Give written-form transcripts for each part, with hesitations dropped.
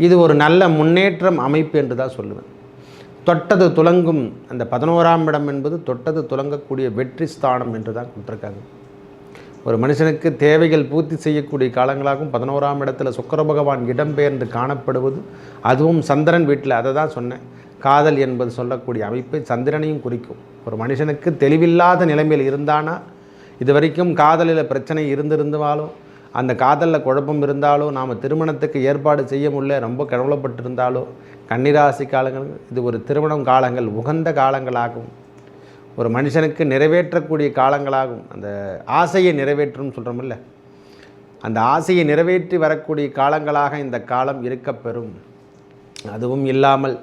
இது ஒரு நல்ல முன்னேற்றம் அமைப்பு என்று தான் சொல்லுவேன். தொட்டது துலங்கும் அந்த 11ஆம் இடம் என்பது தொட்டது துலங்கக்கூடிய வெற்றி ஸ்தானம் என்று தான் கொடுத்துருக்காங்க. ஒரு மனுஷனுக்கு தேவைகள் பூர்த்தி செய்யக்கூடிய காலங்களாகவும் 11ஆம் இடத்துல சுக்கிர பகவான் இடம்பெயர்ந்து காணப்படுவது, அதுவும் சந்திரன் வீட்டில். அதை தான் சொன்னேன், காதல் என்பது சொல்லக்கூடிய அமைப்பை சந்திரனையும் குறிக்கும். ஒரு மனுஷனுக்கு தெளிவில்லாத நிலைமையில் இருந்தானா, இது வரைக்கும் காதலில் பிரச்சனை இருந்திருந்தாலும், அந்த காதலில் குழப்பம் இருந்தாலோ, நாம் திருமணத்துக்கு ஏற்பாடு செய்ய முடியல ரொம்ப கவலைப்பட்டிருந்தாலோ, கன்னிராசி காலங்கள் இது ஒரு திருமணம் காலங்கள் உகந்த காலங்களாகும். ஒரு மனுஷனுக்கு நிறைவேற்றக்கூடிய காலங்களாகும். அந்த ஆசையை நிறைவேற்றும் சொல்கிறோமில்ல, அந்த ஆசையை நிறைவேற்றி வரக்கூடிய காலங்களாக இந்த காலம் இருக்கப்பெறும். அதுவும் இல்லாமல்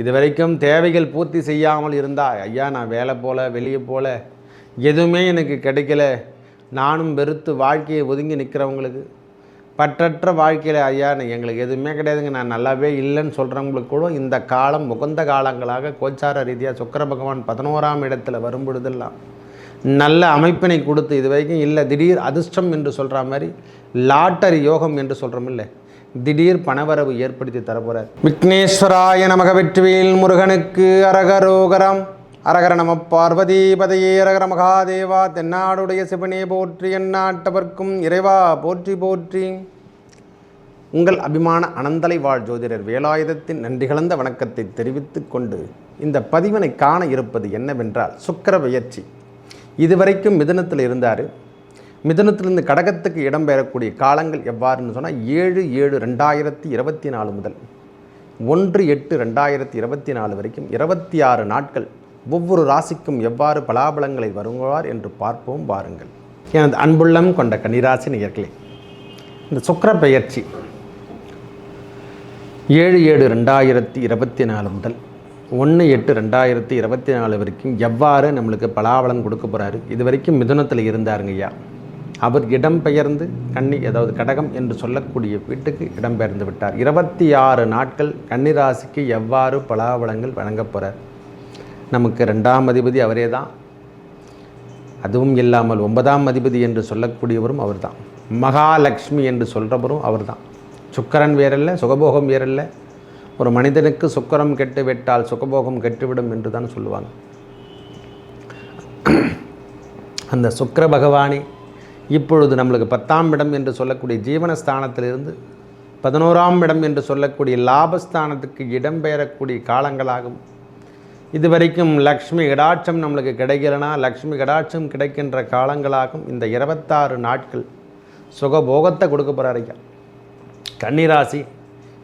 இதுவரைக்கும் தேவைகள் பூர்த்தி செய்யாமல் இருந்தால், ஐயா நான் வேலை போல வெளியே போல எதுவுமே எனக்கு கிடைக்கல, நானும் வெறுத்து வாழ்க்கையை ஒதுங்கி நிற்கிறவங்களுக்கு, பற்றற்ற வாழ்க்கையில் ஐயா எங்களுக்கு எதுவுமே கிடையாதுங்க, நான் நல்லாவே இல்லைன்னு சொல்கிறவங்களுக்கு கூட இந்த காலம் உகந்த காலங்களாக கோச்சார ரீதியாக சுக்கிர பகவான் 11ஆம் இடத்துல வரும்பொழுதெல்லாம் நல்ல அமைப்பினை கொடுத்து, இது வரைக்கும் இல்லை திடீர் அதிர்ஷ்டம் என்று சொல்கிற மாதிரி லாட்டரி யோகம் என்று சொல்கிறோம் இல்லை, திடீர் பணவரவு ஏற்படுத்தி தரப்போகிறார். விக்னேஸ்வராய நமக. வெற்றிவேல் முருகனுக்கு அரகரோகரம். அரகர நம பார்வதி பதையே. அரகர மகாதேவா. தென்னாடுடைய சிவனே போற்றி, எந்நாட்டவர்க்கும் இறைவா போற்றி போற்றி. உங்கள் அபிமான அனந்தலை வாழ் ஜோதிடர் வேலாயுதத்தின் நன்றி கலந்த வணக்கத்தை தெரிவித்து கொண்டு இந்த பதிவினை காண இருப்பது என்னவென்றால், சுக்கிர பெயர்ச்சி. இதுவரைக்கும் மிதுனத்தில் இருந்தார். மிதுனத்திலிருந்து கடகத்துக்கு இடம்பெறக்கூடிய காலங்கள் எவ்வாறுன்னு சொன்னால், 7/7/2024 முதல் 1/8/2024 வரைக்கும் 26 நாட்கள் ஒவ்வொரு ராசிக்கும் எவ்வாறு பலாபலங்களை வருவார் என்று பார்ப்போம் வாருங்கள். எனது அன்புள்ளம் கொண்ட கன்னிராசி நேயர்களே, இந்த சுக்கிர பெயர்ச்சி 7/7/2024 முதல் 1/8/2024 வரைக்கும் எவ்வாறு நம்மளுக்கு பலாபலம் கொடுக்க போகிறாரு. இது வரைக்கும் மிதுனத்தில் இருந்தாருங்க ஐயா, அவர் இடம்பெயர்ந்து கன்னி, அதாவது கடகம் என்று சொல்லக்கூடிய வீட்டுக்கு இடம்பெயர்ந்து விட்டார். 26 நாட்கள் கன்னிராசிக்கு எவ்வாறு பலாபலங்கள் வழங்க போகிறார். நமக்கு 2ஆம் அதிபதி அவரே தான், அதுவும் இல்லாமல் 9ஆம் அதிபதி என்று சொல்லக்கூடியவரும் அவர் தான், மகாலட்சுமி என்று சொல்கிறவரும் அவர் தான். சுக்கிரன் வேறல்ல, சுகபோகம் வேறல்ல. ஒரு மனிதனுக்கு சுக்கிரம் கெட்டு விட்டால் சுகபோகம் கெட்டுவிடும் என்று தான் சொல்லுவாங்க. அந்த சுக்கிர பகவானே இப்பொழுது நம்மளுக்கு 10ஆம் இடம் என்று சொல்லக்கூடிய ஜீவனஸ்தானத்திலிருந்து 11ஆம் இடம் என்று சொல்லக்கூடிய லாபஸ்தானத்துக்கு இடம்பெயரக்கூடிய காலங்களாகும். இதுவரைக்கும் லக்ஷ்மி கடாட்சம் நம்மளுக்கு கிடைக்கலனா லக்ஷ்மி கடாட்சம் கிடைக்கின்ற காலங்களாகும். இந்த 26 நாட்கள் சுகபோகத்தை கொடுக்க போகிறார் ஐயா. கன்னிராசி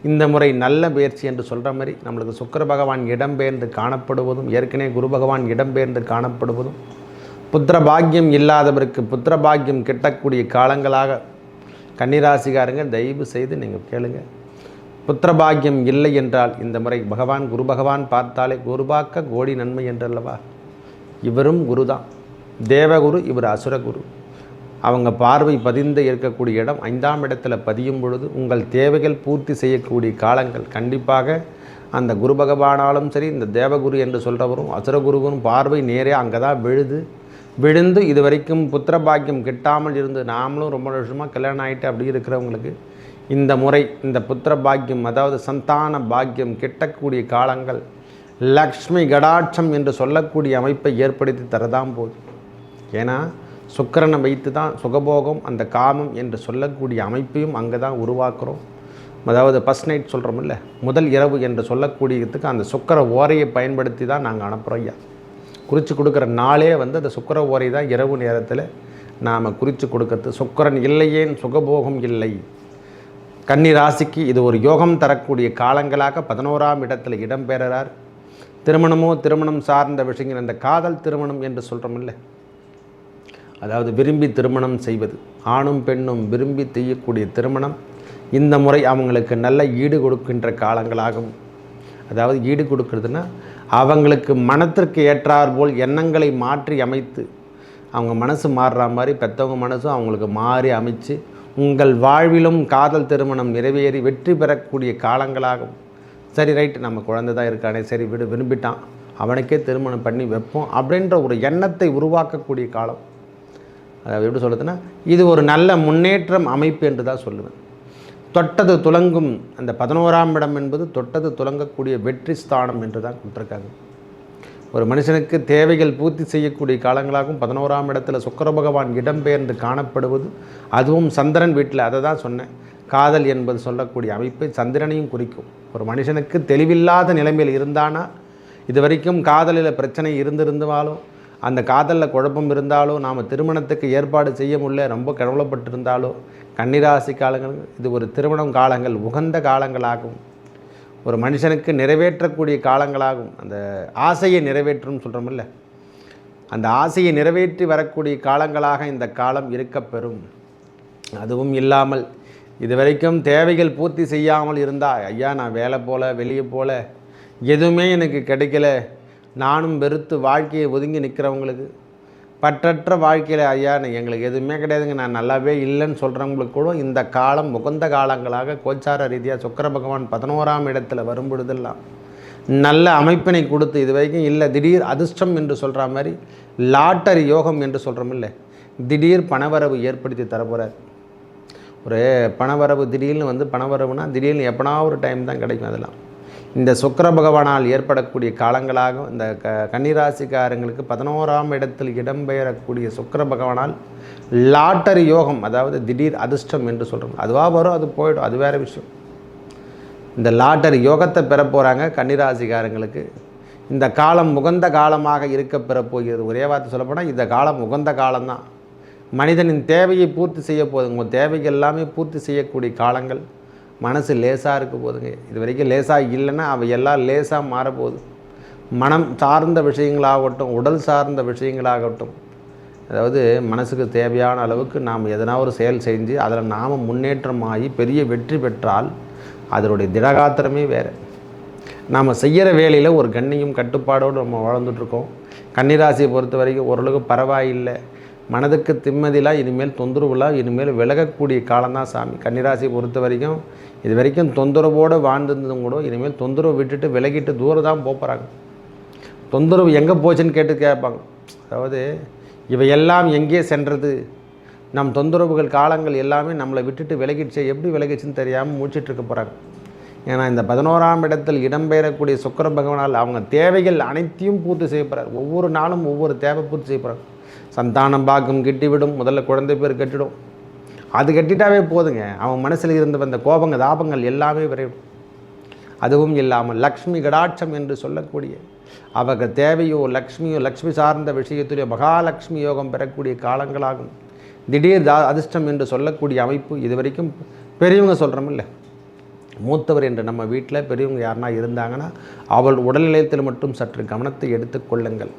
இந்த முறை நல்ல பயிற்சி என்று சொல்கிற மாதிரி நம்மளுக்கு சுக்கிர பகவான் இடம்பெயர்ந்து காணப்படுவதும், ஏற்கனவே குரு பகவான் இடம்பெயர்ந்து காணப்படுவதும், புத்திர பாக்கியம் இல்லாதவருக்கு புத்திர பாக்கியம் கிட்டக்கூடிய காலங்களாக கன்னிராசிக்காரங்க தயவு செய்து நீங்கள் கேளுங்க. புத்திர பாக்கியம் இல்லை என்றால் இந்த முறை பகவான் குரு பகவான் பார்த்தாலே குருபாக்க கோடி நன்மை என்றல்லவா. இவரும் குரு தான், தேவகுரு, இவர் அசுரகுரு. அவங்க பார்வை பதிந்து இருக்கக்கூடிய இடம் 5ஆம் இடத்துல பதியும் பொழுது உங்கள் தேவைகள் பூர்த்தி செய்யக்கூடிய காலங்கள் கண்டிப்பாக அந்த குரு பகவானாலும் சரி, இந்த தேவகுரு என்று சொல்கிறவரும் அசுரகுருவும் பார்வை நேரே அங்கே தான் விழுந்து இது வரைக்கும் புத்திர பாக்கியம் கிட்டாமல் இருந்து நாமளும் ரொம்ப வருஷமாக கல்யாணம் ஆகிட்டு அப்படி இருக்கிறவங்களுக்கு இந்த முறை இந்த புத்திர பாக்கியம், அதாவது சந்தான பாக்கியம் கிட்டக்கூடிய காலங்கள் லக்ஷ்மி கடாட்சம் என்று சொல்லக்கூடிய அமைப்பை ஏற்படுத்தி தரதான் போகுது. ஏன்னா சுக்கிரனை வைத்து தான் சுகபோகம், அந்த காமம் என்று சொல்லக்கூடிய அமைப்பையும் அங்கே தான் உருவாக்குறோம். அதாவது ஃபஸ்ட் நைட் சொல்கிறோம் இல்லை, முதல் இரவு என்று சொல்லக்கூடியதுக்கு அந்த சுக்கிர ஓரையை பயன்படுத்தி தான் நாங்கள் அனுப்புகிறோம் ஐயா. குறித்து கொடுக்குற நாளே அந்த சுக்கிர ஓரை தான் இரவு நேரத்தில் நாம் குறித்து கொடுக்கறது. சுக்கிரன் இல்லையேன் சுகபோகம் இல்லை. கன்னி ராசிக்கு இது ஒரு யோகம் தரக்கூடிய காலங்களாக 11ஆம் இடத்தில் இடம்பெறார். திருமணம் சார்ந்த விஷயங்கள், அந்த காதல் திருமணம் என்று சொல்கிறோம் இல்லை, அதாவது விரும்பி திருமணம் செய்வது, ஆணும் பெண்ணும் விரும்பி செய்யக்கூடிய திருமணம் இந்த முறை அவங்களுக்கு நல்ல ஈடு கொடுக்கின்ற காலங்களாகும். அதாவது ஈடு கொடுக்கறதுன்னா அவங்களுக்கு மனத்திற்கு ஏற்றார் போல் எண்ணங்களை மாற்றி அமைத்து, அவங்க மனசு மாறுற மாதிரி பெற்றவங்க மனசும் அவங்களுக்கு மாறி அமைச்சு உங்கள் வாழ்விலும் காதல் திருமணம் நிறைவேறி வெற்றி பெறக்கூடிய காலங்களாகும். சரி ரைட்டு, நம்ம குழந்தை தான் இருக்கானே, சரி விரும்பிட்டான், அவனுக்கே திருமணம் பண்ணி வைப்போம் அப்படின்ற ஒரு எண்ணத்தை உருவாக்கக்கூடிய காலம். அதாவது எப்படி சொல்லுதுன்னா, இது ஒரு நல்ல முன்னேற்றம் அமைப்பு என்று தான் சொல்லுவேன். தொட்டது துலங்கும். அந்த 11ஆம் இடம் என்பது தொட்டது துலங்கக்கூடிய வெற்றி ஸ்தானம் என்று தான் கொடுத்துருக்காங்க. ஒரு மனுஷனுக்கு தேவைகள் பூர்த்தி செய்யக்கூடிய காலங்களாகவும் 11ஆம் இடத்துல சுக்கிர பகவான் இடம்பெயர்ந்து காணப்படுவது, அதுவும் சந்திரன் வீட்டில். அதை தான் சொன்னேன், காதல் என்பது சொல்லக்கூடிய அமைப்பை சந்திரனையும் குறிக்கும். ஒரு மனுஷனுக்கு தெளிவில்லாத நிலைமையில் இருந்தானா, இது வரைக்கும் காதலில் பிரச்சனை இருந்திருந்தாலும், அந்த காதலில் குழப்பம் இருந்தாலோ, நாம் திருமணத்துக்கு ஏற்பாடு செய்ய முடியல, ரொம்ப கவலைப்பட்டிருந்தாலோ, கன்னிராசி காலங்கள் இது ஒரு திருமணம் காலங்கள் உகந்த காலங்களாகும். ஒரு மனுஷனுக்கு நிறைவேற்றக்கூடிய காலங்களாகும். அந்த ஆசையை நிறைவேற்றும் சொல்கிறோமில்ல, அந்த ஆசையை நிறைவேற்றி வரக்கூடிய காலங்களாக இந்த காலம் இருக்கப்பெறும். அதுவும் இல்லாமல் இதுவரைக்கும் தேவைகள் பூர்த்தி செய்யாமல் இருந்தால், ஐயா நான் வேலை போல வெளியே போல எதுவுமே எனக்கு கிடைக்கல, நானும் வெறுத்து வாழ்க்கையை ஒதுங்கி நிற்கிறவங்களுக்கு, பற்றற்ற வாழ்க்கையில் ஐயா எங்களுக்கு எதுவுமே கிடையாதுங்க, நான் நல்லாவே இல்லைன்னு சொல்கிறவங்களுக்கு கூட இந்த காலம் உகந்த காலங்களாக கோச்சார ரீதியாக சுக்கிர பகவான் 11ஆம் இடத்துல வரும்பொழுதெல்லாம் நல்ல அமைப்பினை கொடுத்து, இது வரைக்கும் இல்லை திடீர் அதிர்ஷ்டம் என்று சொல்கிற மாதிரி லாட்டரி யோகம் என்று சொல்கிறோம் இல்லை, திடீர் பணவரவு ஏற்படுத்தி தரப்போகிறார். ஒரு பணவரவு திடீர்னு பணவரவுனா திடீர்னு எப்பனா ஒரு டைம் தான் கிடைக்கும். அதெல்லாம் இந்த சுக்கிர பகவானால் ஏற்படக்கூடிய காலங்களாக இந்த கன்னிராசிக்காரங்களுக்கு 11ஆம் இடத்தில் இடம்பெயரக்கூடிய சுக்கிர பகவானால் லாட்டரி யோகம், அதாவது திடீர் அதிர்ஷ்டம் என்று சொல்கிறோம். அதுவாக வரும், அது போய்டும், அது வேறு விஷயம். இந்த லாட்டரி யோகத்தை பெற போகிறாங்க கன்னிராசிக்காரங்களுக்கு. இந்த காலம் உகந்த காலமாக இருக்க பெறப்போகிறது. ஒரே வார்த்தை சொல்லப்போனால் இந்த காலம் உகந்த காலம்தான். மனிதனின் தேவையை பூர்த்தி செய்ய போகுது. உங்கள் தேவைகள் எல்லாமே பூர்த்தி செய்யக்கூடிய காலங்கள். மனசு லேசாக இருக்க போதுங்க. இது வரைக்கும் லேசாக இல்லைன்னா அவை எல்லாம் லேசாக மாறப்போகுது. மனம் சார்ந்த விஷயங்களாகட்டும், உடல் சார்ந்த விஷயங்களாகட்டும், அதாவது மனசுக்கு தேவையான அளவுக்கு நாம் எதனா ஒரு செயல் செஞ்சு அதில் நாம் முன்னேற்றமாகி பெரிய வெற்றி பெற்றால் அதனுடைய திடகாத்திரமே வேறு. நாம் செய்கிற வேலையில் ஒரு கண்ணியும் கட்டுப்பாடோடு நம்ம வாழ்ந்துட்டுருக்கோம். கன்னிராசியை பொறுத்த வரைக்கும் ஓரளவுக்கு பரவாயில்லை, மனதுக்கு திம்மதிலாம் இனிமேல் தொந்தரவுலாம் இனிமேல் விலகக்கூடிய காலம்தான் சாமி. கன்னிராசியை பொறுத்த வரைக்கும் இது வரைக்கும் தொந்தரவோடு வாழ்ந்துருந்ததும் கூட இனிமேல் தொந்தரவு விட்டுட்டு விலகிட்டு தூரம் தான் போகிறாங்க. தொந்தரவு எங்கே போச்சுன்னு கேட்பாங்க. அதாவது இவையெல்லாம் எங்கே சென்றது, நம் தொந்தரவுகள் காலங்கள் எல்லாமே நம்மளை விட்டுட்டு விலகிடுச்சு, எப்படி விலகிடுச்சுன்னு தெரியாமல் மூச்சிட்டு இருக்க போகிறாங்க. ஏன்னா இந்த 11ஆம் இடத்தில் இடம்பெயரக்கூடிய சுக்கிர பகவானால் அவங்க தேவைகள் அனைத்தையும் பூர்த்தி செய்யப்படுறார். ஒவ்வொரு நாளும் ஒவ்வொரு தேவை பூர்த்தி செய்யப்படுறாங்க. சந்தானம் பாக்கம் கிட்டிவிடும், முதல்ல குழந்தை பேர் கட்டிடும், அது கட்டிட்டாவே போதுங்க. அவன் மனசில் இருந்த வந்த கோபங்கள் தாபங்கள் எல்லாமே விரைவிடும். அதுவும் இல்லாமல் லக்ஷ்மி கடாட்சம் என்று சொல்லக்கூடிய அவர்கள் தேவையோ லக்ஷ்மியோ லக்ஷ்மி சார்ந்த விஷயத்திலேயோ மகாலட்சுமி யோகம் பெறக்கூடிய காலங்களாகும். திடீர் அதிர்ஷ்டம் என்று சொல்லக்கூடிய அமைப்பு இது வரைக்கும் பெரியவங்க சொல்கிறோமில்ல, மூத்தவர் என்று நம்ம வீட்டில் பெரியவங்க யாருன்னா இருந்தாங்கன்னா அவள் உடல்நிலையத்தில் மட்டும் சற்று கவனத்தை எடுத்துக்கொள்ளுங்கள்.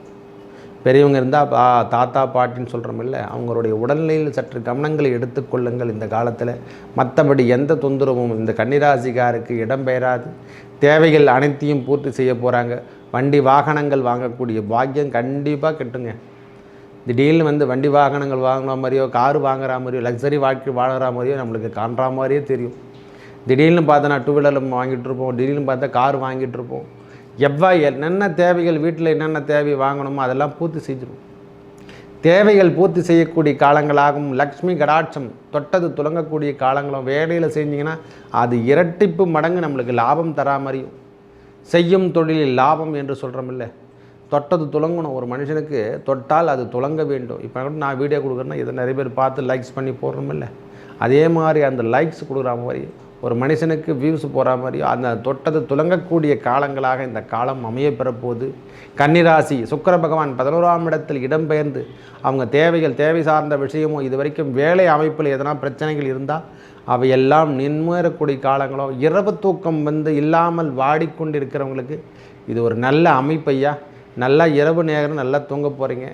பெரியவங்க இருந்தால் தாத்தா பாட்டின்னு சொல்கிறோமில்ல, அவங்களுடைய உடல்நிலையில் சற்று கவனங்களை எடுத்துக்கொள்ளுங்கள் இந்த காலத்தில். மற்றபடி எந்த தொந்தரவும் இந்த கன்னிராசிக்காருக்கு இடம்பெயராது. தேவைகள் அனைத்தையும் பூர்த்தி செய்ய போகிறாங்க. வண்டி வாகனங்கள் வாங்கக்கூடிய பாக்கியம் கண்டிப்பாக கிட்டுங்க. திடீர்னு வண்டி வாகனங்கள் வாங்குற மாதிரியோ, காரு வாங்குற மாதிரியோ, லக்ஸரி வாழ்க்கை வாங்குற மாதிரியோ நம்மளுக்கு காண்ற மாதிரியே தெரியும். திடீர்னு பார்த்தா 2 வீலர் வாங்கிட்டு இருப்போம், திடீர்னு பார்த்தா கார் வாங்கிட்டு இருப்போம். என்னென்ன தேவைகள் வீட்டில் என்னென்ன தேவை வாங்கணுமோ அதெல்லாம் பூர்த்தி செஞ்சிடும். தேவைகள் பூர்த்தி செய்யக்கூடிய காலங்களாகவும் லக்ஷ்மி கடாட்சம் தொட்டது துலங்கக்கூடிய காலங்களும் வேலையில் செஞ்சிங்கன்னா அது இரட்டிப்பு மடங்கு நம்மளுக்கு லாபம் தரா மாதிரியும். செய்யும் தொழிலில் லாபம் என்று சொல்கிறோமில்ல, தொட்டது துலங்கணும். ஒரு மனுஷனுக்கு தொட்டால் அது துலங்க வேண்டும். இப்போ கூட நான் வீடியோ கொடுக்குறேன்னா இதை நிறைய பேர் பார்த்து லைக்ஸ் பண்ணி போடுறோமில்ல, அதே மாதிரி அந்த லைக்ஸ் கொடுக்குற மாதிரி ஒரு மனுஷனுக்கு வியூஸ் போகிற மாதிரியோ அந்த தொட்டது துலங்கக்கூடிய காலங்களாக இந்த காலம் அமைய பெறப்போது. கன்னிராசி சுக்கிர பகவான் 11ஆம் இடத்தில் இடம்பெயர்ந்து அவங்க தேவை சார்ந்த விஷயமோ, இது வரைக்கும் வேலை அமைப்பில் எதனா பிரச்சனைகள் இருந்தால் அவையெல்லாம் நின்முறக்கூடிய காலங்களோ, இரவு தூக்கம் இல்லாமல் வாடிக்கொண்டிருக்கிறவங்களுக்கு இது ஒரு நல்ல அமைப்பையா. நல்லா இரவு நேரம் நல்லா தூங்க போகிறீங்க,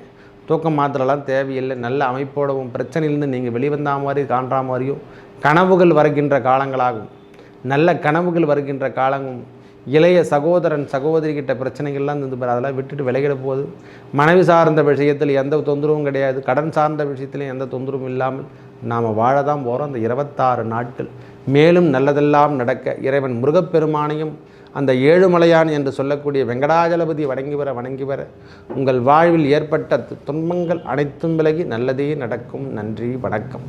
தூக்கம் மாத்திரலாம் தேவையில்லை. நல்ல அமைப்போடவும் பிரச்சனையிலேருந்து நீங்கள் வெளிவந்தா மாதிரி காண்ற மாதிரியும் கனவுகள் வருகின்ற காலங்களாகும். நல்ல கனவுகள் வருகின்ற காலமும். இளைய சகோதரன் சகோதரிக்கிட்ட பிரச்சனைகள்லாம் அதெல்லாம் விட்டுட்டு விலகிட போகுது. மனைவி சார்ந்த விஷயத்தில் எந்த தொந்தரவும் கிடையாது, கடன் சார்ந்த விஷயத்திலையும் எந்த தொந்தரவும் இல்லாமல் நாம் வாழ தான் போகிறோம் அந்த 26 நாட்கள். மேலும் நல்லதெல்லாம் நடக்க இறைவன் முருகப்பெருமானையும் அந்த ஏழுமலையான் என்று சொல்லக்கூடிய வெங்கடாஜலபதி வணங்கி வர உங்கள் வாழ்வில் ஏற்பட்ட துன்பங்கள் அனைத்தும் விலகி நல்லதே நடக்கும். நன்றி, வணக்கம்.